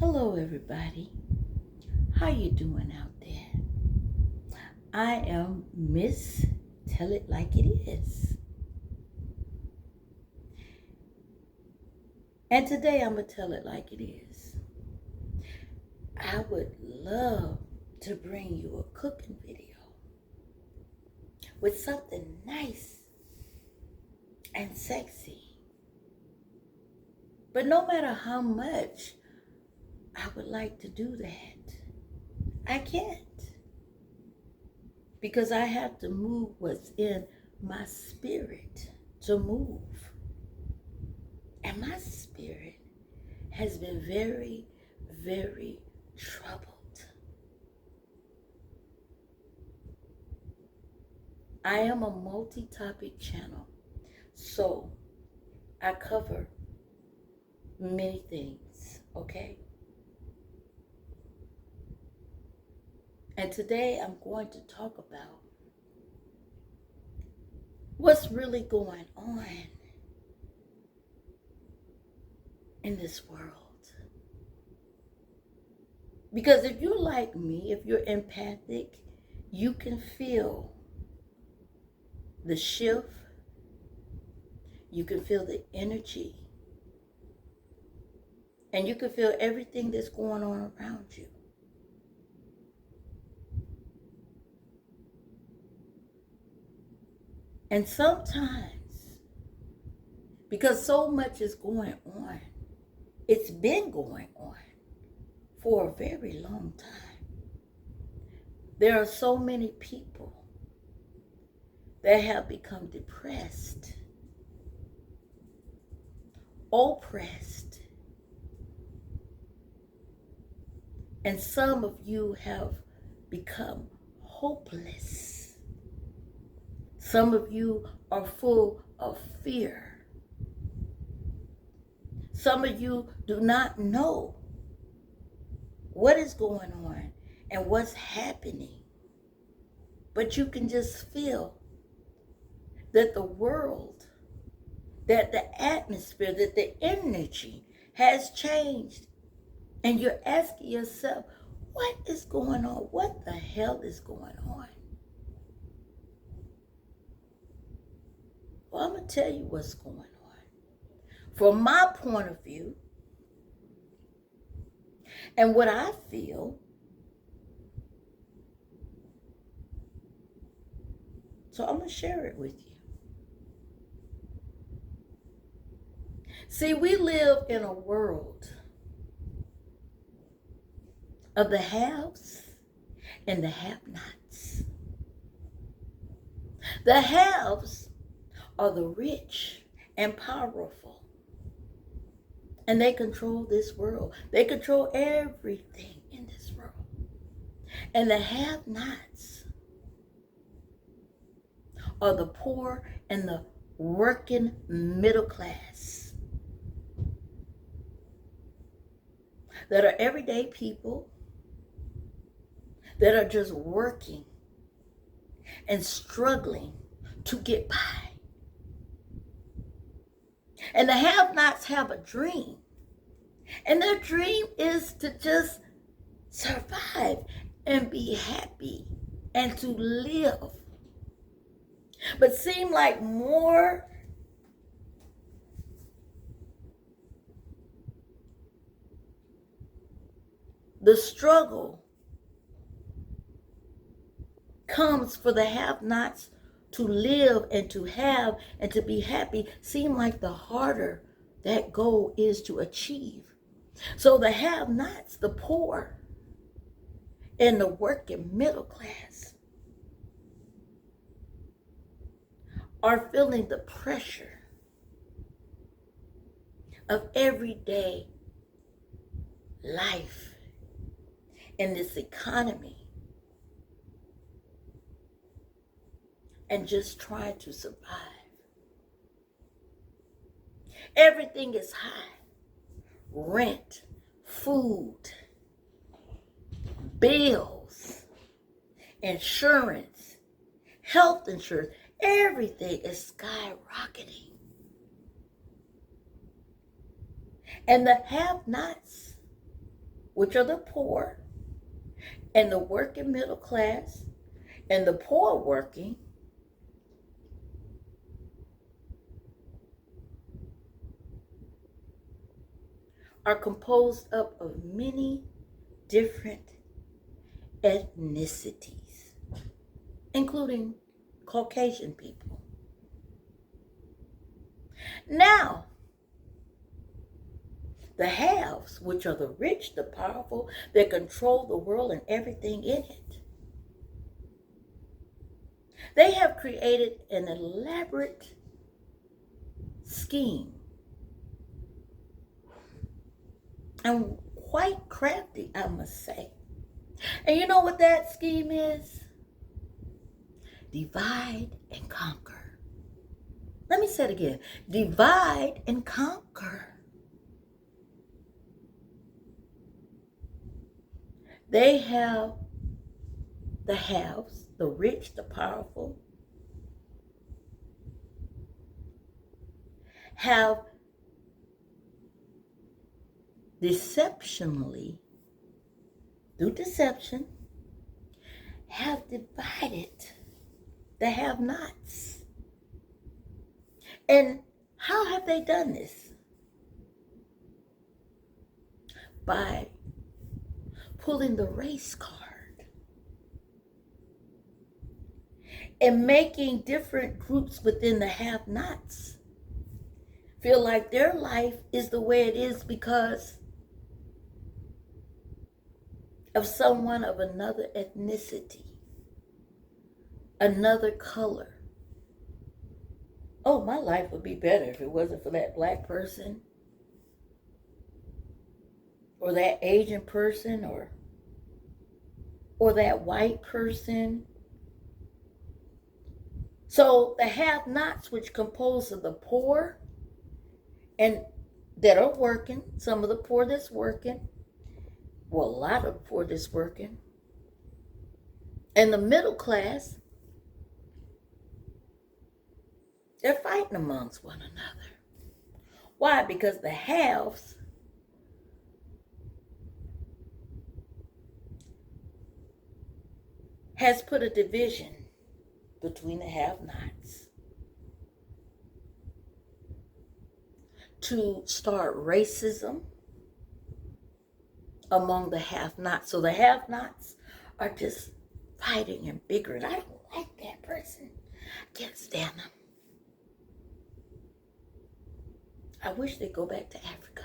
Hello everybody. How you doing out there? I am Miss Tell It Like It Is. And today I'm going to tell it like it is. I would love to bring you a cooking video with something nice and sexy. But no matter how much I would like to do that, I can't. Because I have to move what's in my spirit to move. And my spirit has been very, very troubled. I am a multi-topic channel, so I cover many things, okay? And today I'm going to talk about what's really going on in this world. Because if you're like me, if you're empathic, you can feel the shift, you can feel the energy, and you can feel everything that's going on around you. And sometimes, because so much is going on, it's been going on for a very long time. There are so many people that have become depressed, oppressed, and some of you have become hopeless. Some of you are full of fear. Some of you do not know what is going on and what's happening. But you can just feel that the world, that the atmosphere, that the energy has changed. And you're asking yourself, what is going on? What the hell is going on? Well, I'm going to tell you what's going on. From my point of view, and what I feel, so I'm going to share it with you. See, we live in a world of the haves and the have-nots. The haves are the rich and powerful. And they control this world. They control everything in this world. And the have-nots are the poor and the working middle class that are everyday people that are just working and struggling to get by. And the have-nots have a dream. And their dream is to just survive and be happy and to live. But seem like more the struggle comes for the have-nots to live and to have and to be happy, seem like the harder that goal is to achieve. So the have-nots, the poor, and the working middle class are feeling the pressure of everyday life in this economy and just trying to survive. Everything is high. Rent, food, bills, insurance, health insurance, everything is skyrocketing. And the have-nots which are the poor, and the working middle class, and the poor working, are composed up of many different ethnicities, including Caucasian people. Now, the haves, which are the rich, the powerful, that control the world and everything in it, they have created an elaborate scheme, and quite crafty, I must say. And you know what that scheme is? Divide and conquer. Let me say it again. Divide and conquer. They have the haves, the rich, the powerful, have deceptionally, through deception, have divided the have-nots. And how have they done this? By pulling the race card and making different groups within the have-nots feel like their life is the way it is because of someone of another ethnicity, another color. Oh, my life would be better if it wasn't for that black person or that Asian person or that white person. So the have-nots, which compose of the poor and that are working, some of the poor that's working, well, a lot of the poor that's working, and the middle class, they're fighting amongst one another. Why? Because the haves has put a division between the have-nots to start racism among the have-nots. So the have-nots are just fighting and bickering. I don't like that person. I can't stand them. I wish they'd go back to Africa.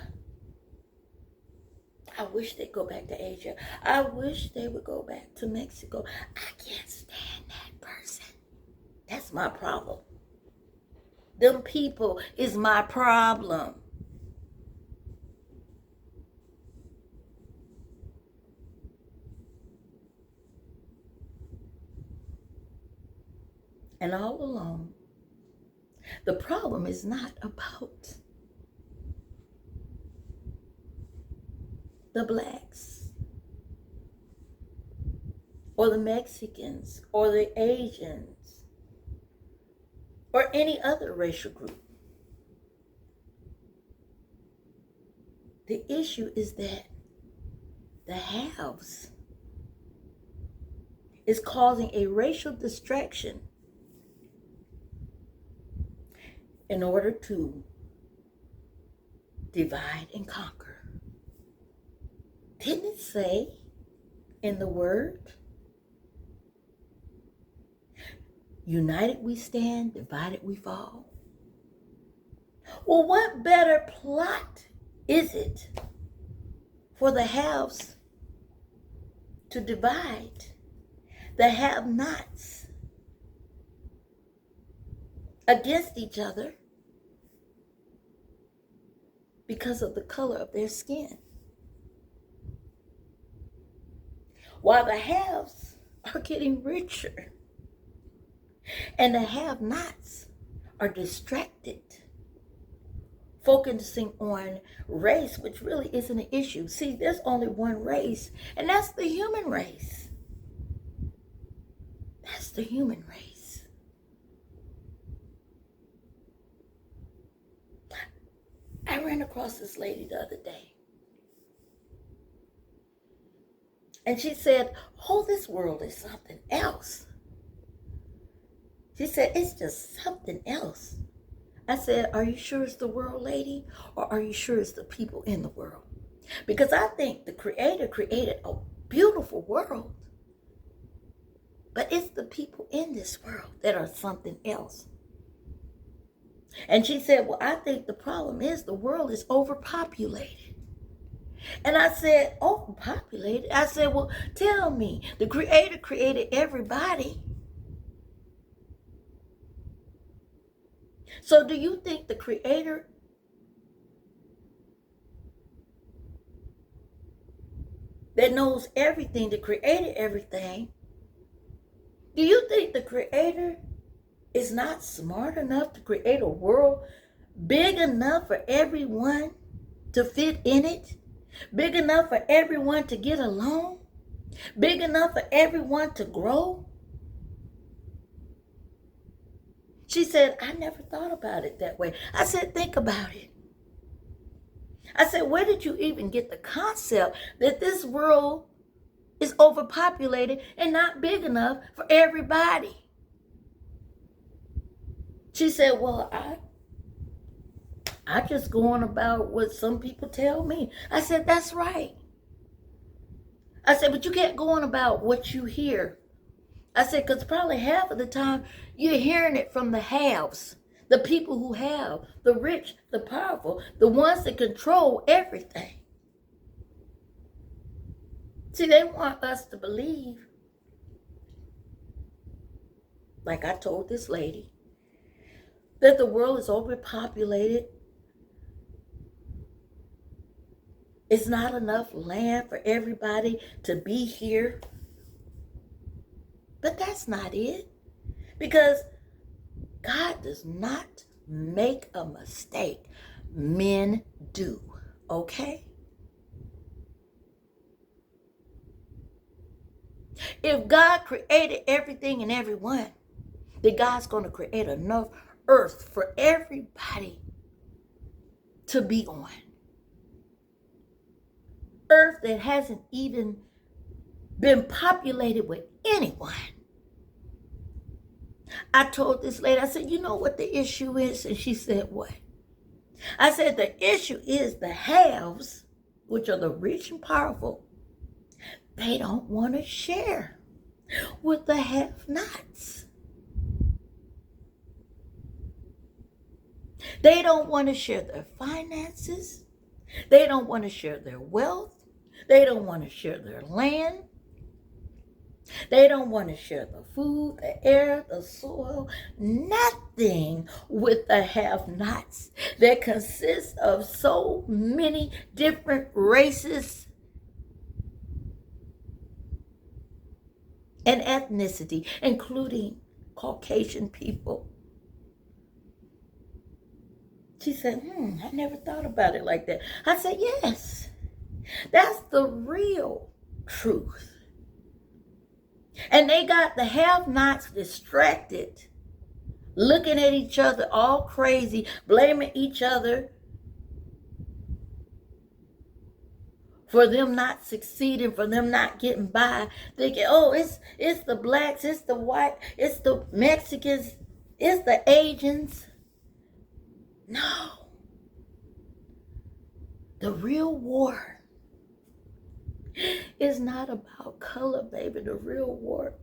I wish they'd go back to Asia. I wish they would go back to Mexico. I can't stand that person. That's my problem. Them people is my problem. And all along, the problem is not about the blacks or the Mexicans or the Asians or any other racial group. The issue is that the haves is causing a racial distraction in order to divide and conquer. Didn't it say in the word, united we stand, divided we fall? Well, what better plot is it for the haves to divide the have-nots against each other because of the color of their skin? While the haves are getting richer and the have-nots are distracted, focusing on race, which really isn't an issue. See, there's only one race, and that's the human race. That's the human race. I ran across this lady the other day. And she said, oh, this world is something else. She said, it's just something else. I said, are you sure it's the world, lady? Or are you sure it's the people in the world? Because I think the Creator created a beautiful world. But it's the people in this world that are something else. And she said, well, I think the problem is the world is overpopulated. And I said, overpopulated? I said, well, tell me, the Creator created everybody. So do you think the Creator that knows everything, that created everything, do you think the Creator is not smart enough to create a world big enough for everyone to fit in it? Big enough for everyone to get along? Big enough for everyone to grow? She said, I never thought about it that way. I said, think about it. I said, where did you even get the concept that this world is overpopulated and not big enough for everybody? She said, well, I just go on about what some people tell me. I said, that's right. I said, but you can't go on about what you hear. I said, because probably half of the time you're hearing it from the haves, the people who have, the rich, the powerful, the ones that control everything. See, they want us to believe, like I told this lady, that the world is overpopulated. It's not enough land for everybody to be here. But that's not it. Because God does not make a mistake. Men do. Okay? If God created everything and everyone, then God's going to create enough earth for everybody to be on. Earth that hasn't even been populated with anyone. I told this lady, I said, you know what the issue is? And she said, what? I said, the issue is the haves, which are the rich and powerful, they don't want to share with the have-nots. They don't want to share their finances. They don't want to share their wealth. They don't want to share their land. They don't want to share the food, the air, the soil, nothing with the have-nots that consists of so many different races and ethnicity, including Caucasian people. She said, I never thought about it like that. I said, yes, that's the real truth. And they got the have-nots distracted, looking at each other all crazy, blaming each other for them not succeeding, for them not getting by, thinking, oh, it's the blacks, it's the white, it's the Mexicans, it's the Asians. No. The real war is not about color, baby. The real war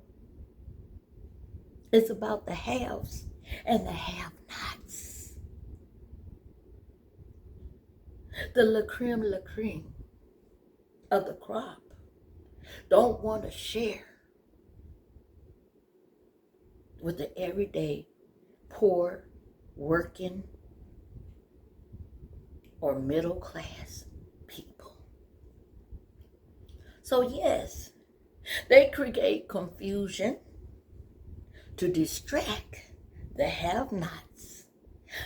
is about the haves and the have-nots. The la creme of the crop don't want to share with the everyday poor, working, or middle class people. So yes, they create confusion to distract the have-nots.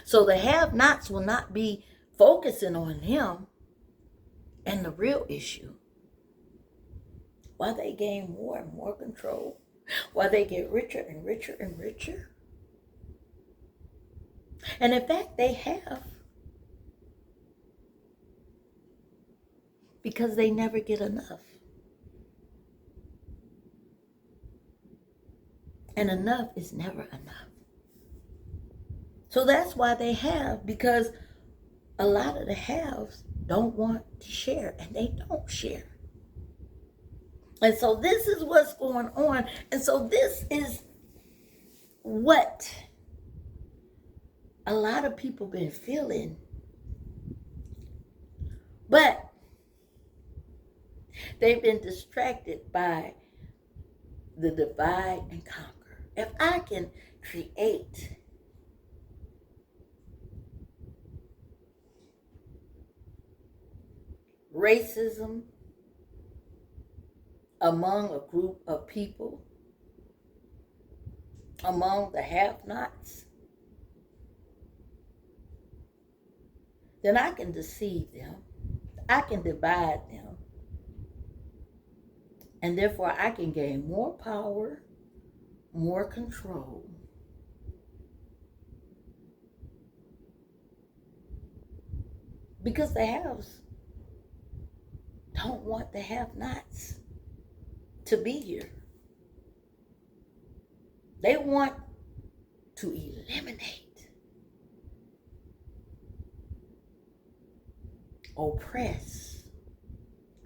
So the have-nots will not be focusing on them and the real issue. While they gain more and more control, while they get richer and richer and richer. And in fact, they have. Because they never get enough. And enough is never enough. So that's why they have, because a lot of the haves don't want to share, and they don't share. And so this is what's going on. And so this is what a lot of people been feeling. But they've been distracted by the divide and conquer. If I can create racism among a group of people, among the have-nots, then I can deceive them. I can divide them. And therefore, I can gain more power, more control. Because the haves don't want the have-nots to be here. They want to eliminate, oppress,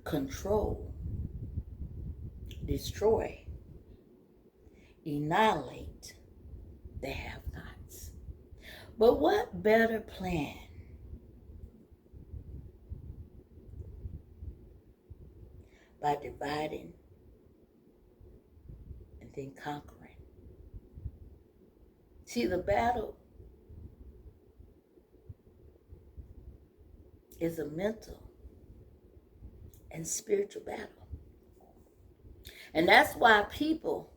control, destroy, annihilate the have-nots. But what better plan by dividing and then conquering? See, the battle is a mental and spiritual battle. And that's why people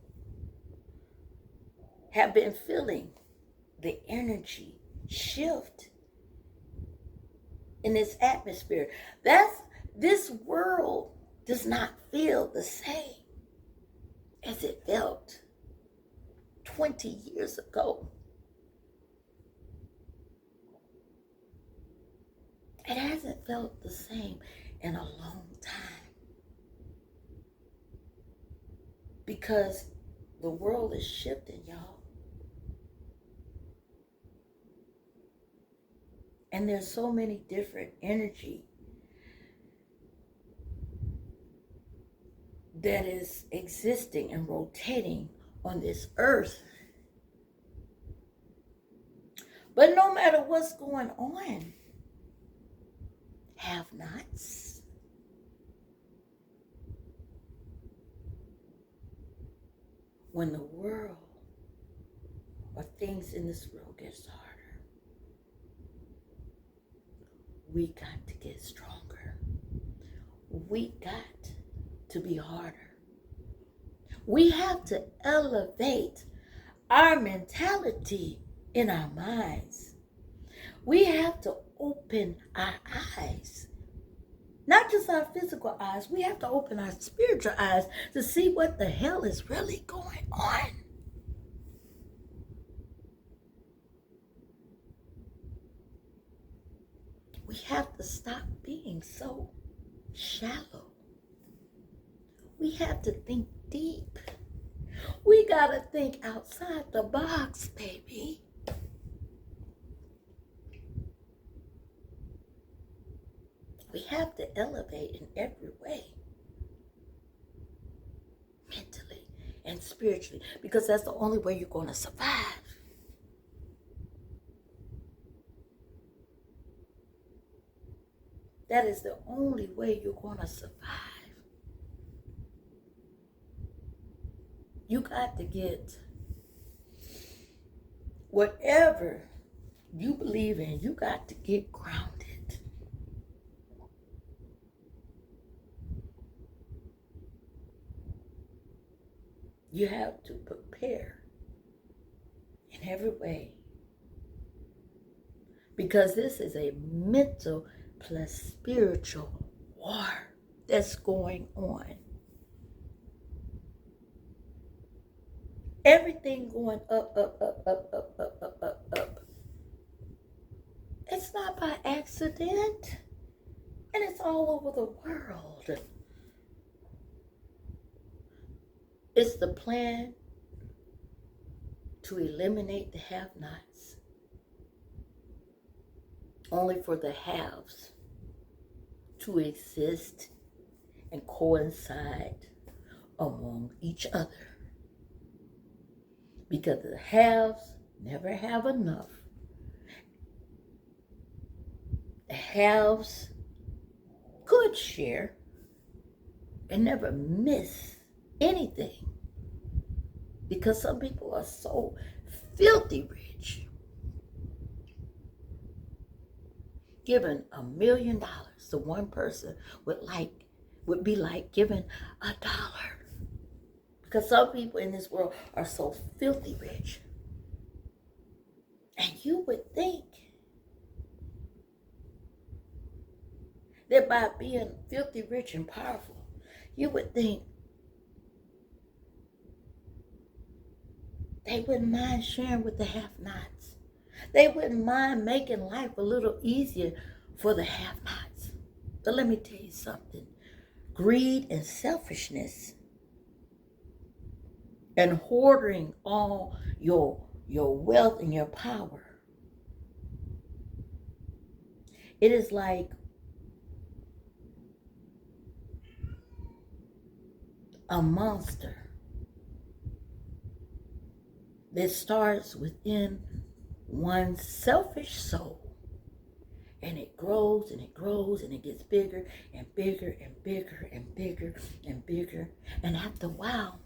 have been feeling the energy shift in this atmosphere. This world does not feel the same as it felt 20 years ago. It hasn't felt the same in a long time. Because the world is shifting, y'all. And there's so many different energy that is existing and rotating on this earth. But no matter what's going on, have-nots, when the world or things in this world gets harder, we got to get stronger. We got to be harder. We have to elevate our mentality in our minds. We have to open our eyes. Not just our physical eyes. We have to open our spiritual eyes to see what the hell is really going on. We have to stop being so shallow. We have to think deep. We gotta think outside the box, baby. We have to elevate in every way. Mentally and spiritually. Because that's the only way you're gonna survive. That is the only way you're going to survive. You got to get whatever you believe in, you got to get grounded. You have to prepare in every way. Because this is a mental plus spiritual war that's going on. Everything going up, up, up, up, up, up, up, up, up. It's not by accident. And it's all over the world. It's the plan to eliminate the have-nots, only for the haves to exist and coincide among each other. Because the haves never have enough. The haves could share and never miss anything. Because some people are so filthy rich. Giving $1 million to one person would be like giving $1. Because some people in this world are so filthy rich. And you would think that by being filthy rich and powerful, you would think they wouldn't mind sharing with the have-nots. They wouldn't mind making life a little easier for the have-nots. But let me tell you something. Greed and selfishness and hoarding all your wealth and your power. It is like a monster that starts within one's selfish soul. And it grows and it grows and it gets bigger and bigger and bigger and bigger and bigger. And after a while,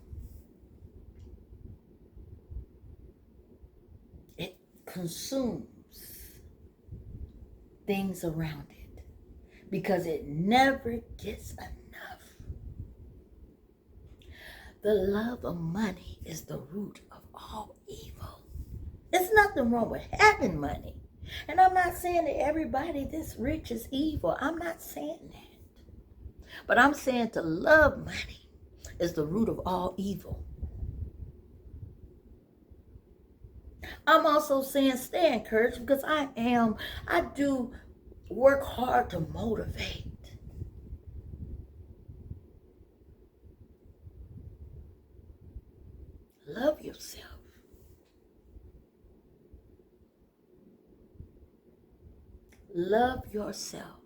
it consumes things around it because it never gets enough. The love of money is the root of all evil. There's nothing wrong with having money. And I'm not saying that everybody that's rich is evil. I'm not saying that. But I'm saying to love money is the root of all evil. I'm also saying stay encouraged because I do work hard to motivate. Love yourself. Love yourself.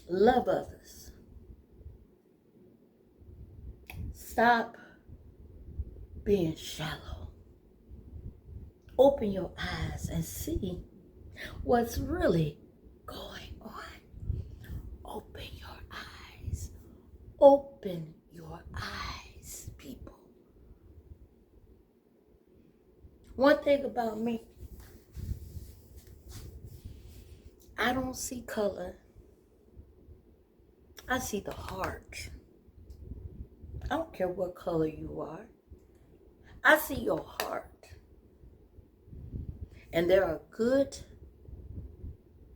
Love others. Stop being shallow. Open your eyes and see what's really going on. Open your eyes. Open your eyes, people. One thing about me, I don't see color. I see the heart. I don't care what color you are. I see your heart. And there are good,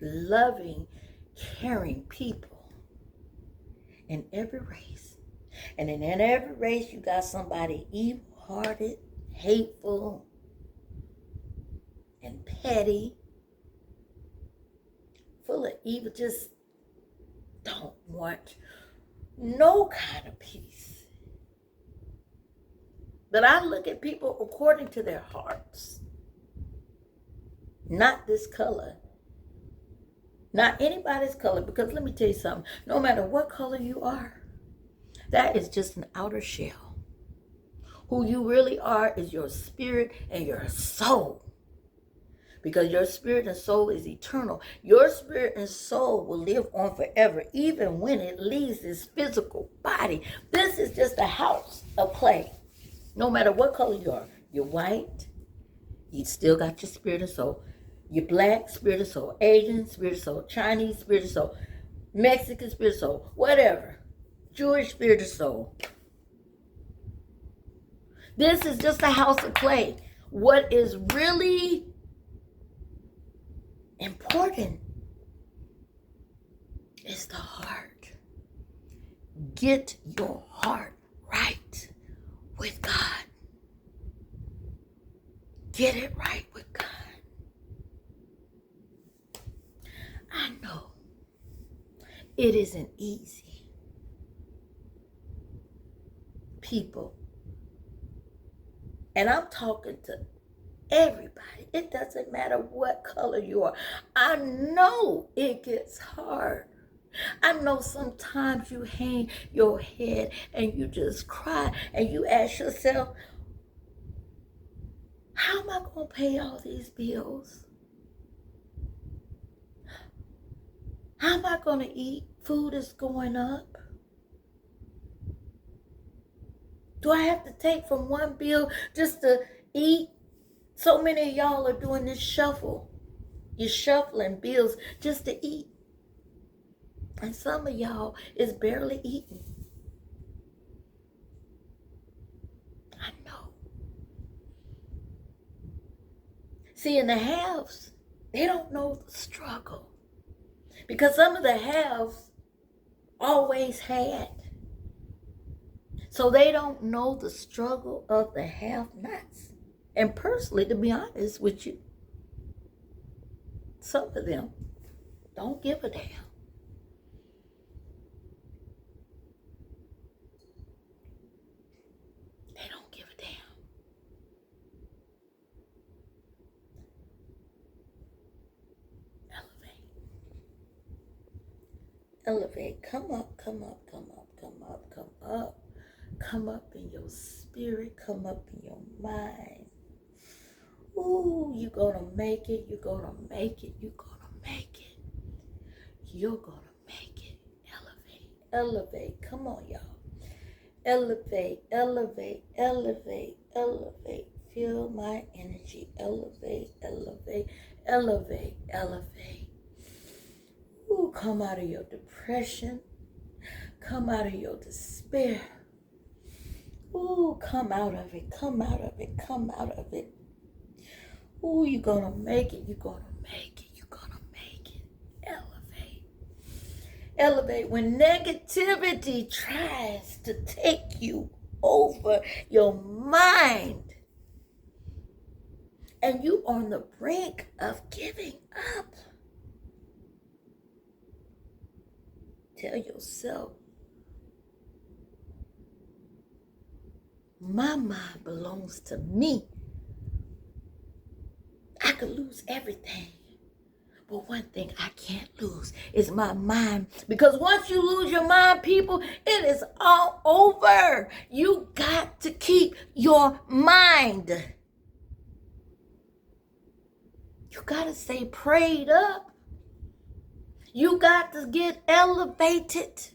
loving, caring people in every race. And in every race, you got somebody evil-hearted, hateful, and petty, full of evil, just don't want no kind of peace. But I look at people according to their hearts. Not this color. Not anybody's color. Because let me tell you something. No matter what color you are, that is just an outer shell. Who you really are is your spirit and your soul. Because your spirit and soul is eternal. Your spirit and soul will live on forever, even when it leaves this physical body. This is just a house of clay. No matter what color you are. You're white, you still got your spirit and soul. You're black, spirit and soul. Asian, spirit and soul. Chinese, spirit and soul. Mexican, spirit and soul. Whatever. Jewish, spirit and soul. This is just a house of clay. What is really important is the heart. Get your heart right with God. Get it right with God. I know it isn't easy. People And I'm talking to everybody. It doesn't matter what color you are. I know it gets hard. I know sometimes you hang your head and you just cry and you ask yourself, how am I going to pay all these bills? How am I going to eat? Food is going up. Do I have to take from one bill just to eat? So many of y'all are doing this shuffle. You're shuffling bills just to eat. And some of y'all is barely eating. I know. See, in the haves, they don't know the struggle. Because some of the haves always had. So they don't know the struggle of the have-nots. And personally, to be honest with you, some of them don't give a damn. They don't give a damn. Elevate. Come up, come up, come up, come up, come up. Come up in your spirit. Come up in your mind. Ooh, you're going to make it. You're going to make it. You're going to make it. You're going to make it. Elevate. Elevate. Come on, y'all. Elevate. Elevate. Elevate. Elevate. Feel my energy. Elevate. Elevate. Elevate. Elevate. Ooh, come out of your depression. Come out of your despair. Ooh, come out of it. Come out of it. Come out of it. Ooh, you're going to make it. You're going to make it. You're going to make it. Elevate. Elevate. When negativity tries to take you over your mind and you on the brink of giving up, tell yourself, my mind belongs to me. I could lose everything, but one thing I can't lose is my mind. Because once you lose your mind, people, it is all over. You got to keep your mind. You got to stay prayed up. You got to get elevated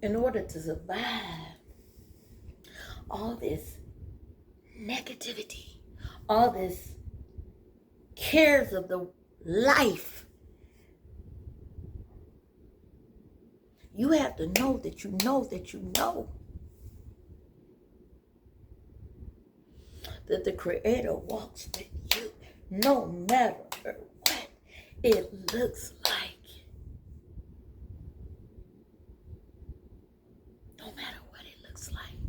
in order to survive all this negativity, all this cares of the life. You have to know that you know that you know that the Creator walks with you no matter what it looks like. No matter what it looks like.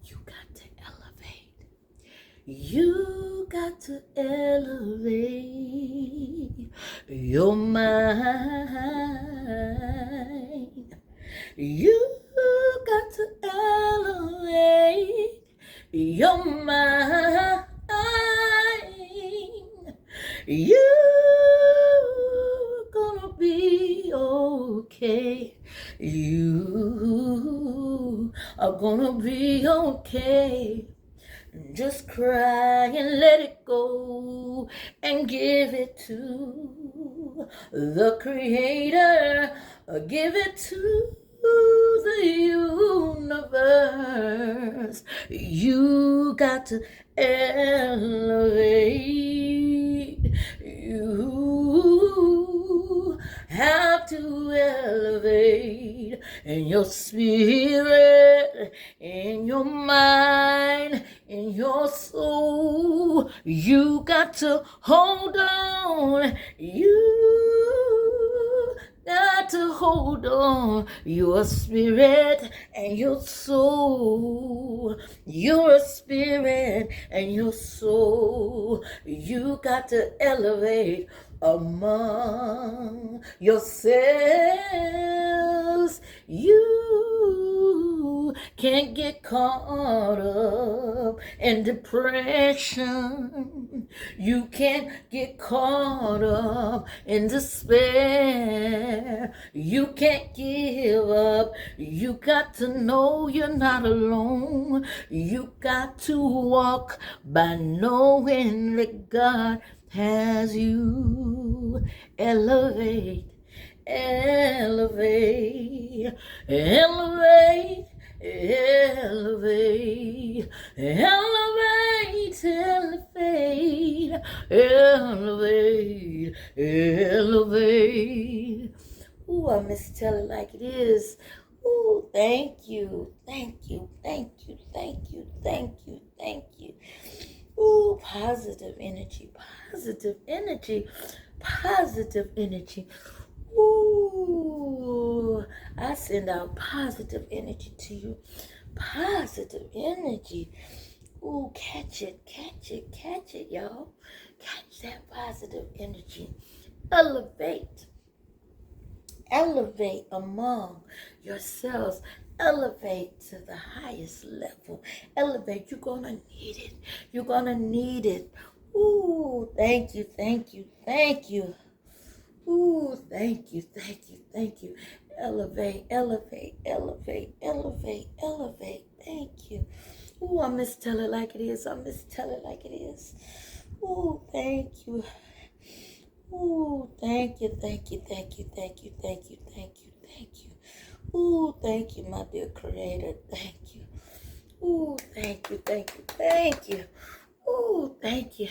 You got to elevate. You got to elevate your mind. You got to elevate your mind. You're gonna be okay. You are gonna be okay. Just cry and let it go and give it to the Creator. Give it to the universe. You got to elevate. You have to elevate in your spirit, in your mind, in your soul. You got to hold on. You got to hold on. Your spirit and your soul. Your spirit and your soul. You got to elevate. among yourselves. You can't get caught up in depression. You can't get caught up in despair. You can't give up. You got to know you're not alone. You got to walk by knowing that God has you. Elevate, elevate, elevate, elevate, elevate, elevate, elevate, elevate. Ooh, I miss Tell It Like It Is. Ooh, thank you, thank you, thank you, thank you, thank you, thank you. Ooh, positive energy, positive energy, positive energy. Ooh, I send out positive energy to you. Positive energy. Ooh, catch it, y'all. Catch that positive energy. Elevate. Elevate among yourselves. Elevate to the highest level. Elevate. You're going to need it. You're going to need it. Ooh, thank you, thank you, thank you. Ooh, thank you, thank you, thank you. Elevate, elevate, elevate, elevate, elevate. Thank you. Ooh, I miss Tell It Like It Is. I miss Tell It Like It Is. Ooh, thank you. Ooh, thank you, thank you, thank you, thank you, thank you, thank you, thank you. Ooh, thank you, my dear Creator. Thank you. Ooh, thank you, thank you, thank you. Ooh, thank you.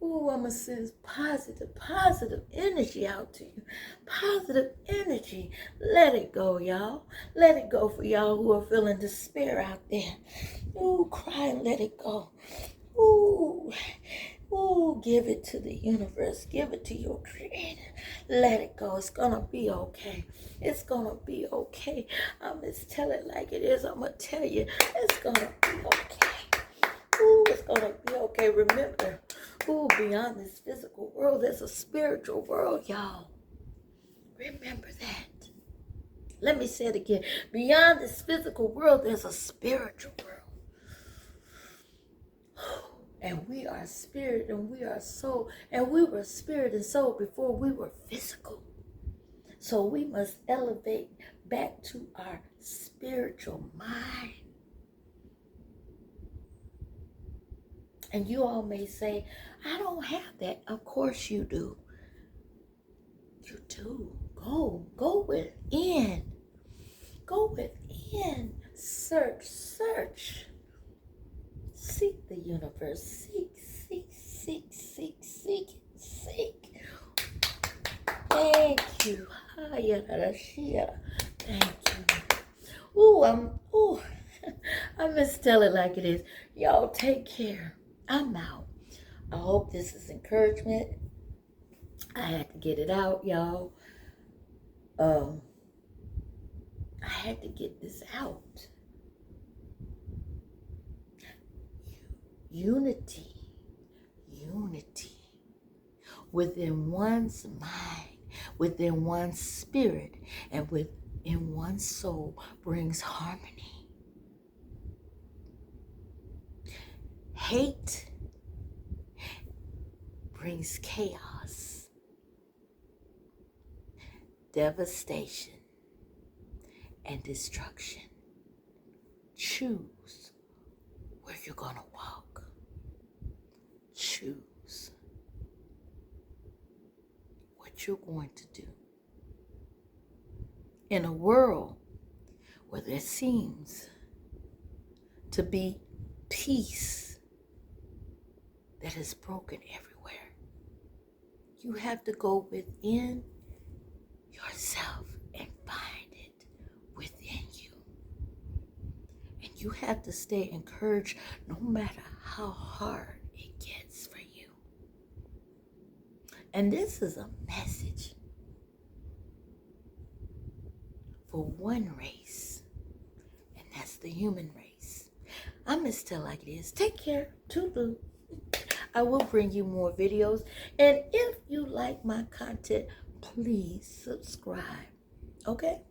Ooh, I'm going to send positive energy out to you. Positive energy. Let it go, y'all. Let it go for y'all who are feeling despair out there. Ooh, cry and let it go. Ooh, ooh, give it to the universe. Give it to your Creator. Let it go. It's going to be okay. It's going to be okay. I'm just tell it like it is. I'm going to tell you, it's going to be okay. Ooh, it's going to be okay. Remember, ooh, beyond this physical world, there's a spiritual world, y'all. Remember that. Let me say it again. Beyond this physical world, there's a spiritual world. And we are spirit and we are soul. And we were spirit and soul before we were physical. So we must elevate back to our spiritual mind. And you all may say, I don't have that. Of course you do. You do. Go within. Go within. Search. Seek the universe. Seek. Thank you. Thank you. Ooh, I miss Tell It Like It Is. Y'all take care. I'm out. I hope this is encouragement. I had to get it out, y'all. I had to get this out. Unity within one's mind, within one's spirit, and within one's soul brings harmony. Hate brings chaos, devastation, and destruction. Choose where you're going to walk. Choose what you're going to do. In a world where there seems to be peace that is broken everywhere, you have to go within yourself and find it within you. And you have to stay encouraged no matter how hard it gets for you. And this is a message for one race, and that's the human race. I'm Miss Tell Like It Is. Take care. Toodaloo. I will bring you more videos. And if you like like my content, please subscribe. Okay?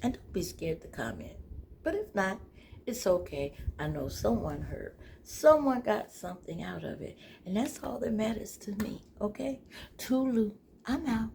And don't be scared to comment. But if not, it's okay. I know someone heard. Someone got something out of it. And that's all that matters to me. Okay? Tulu, I'm out.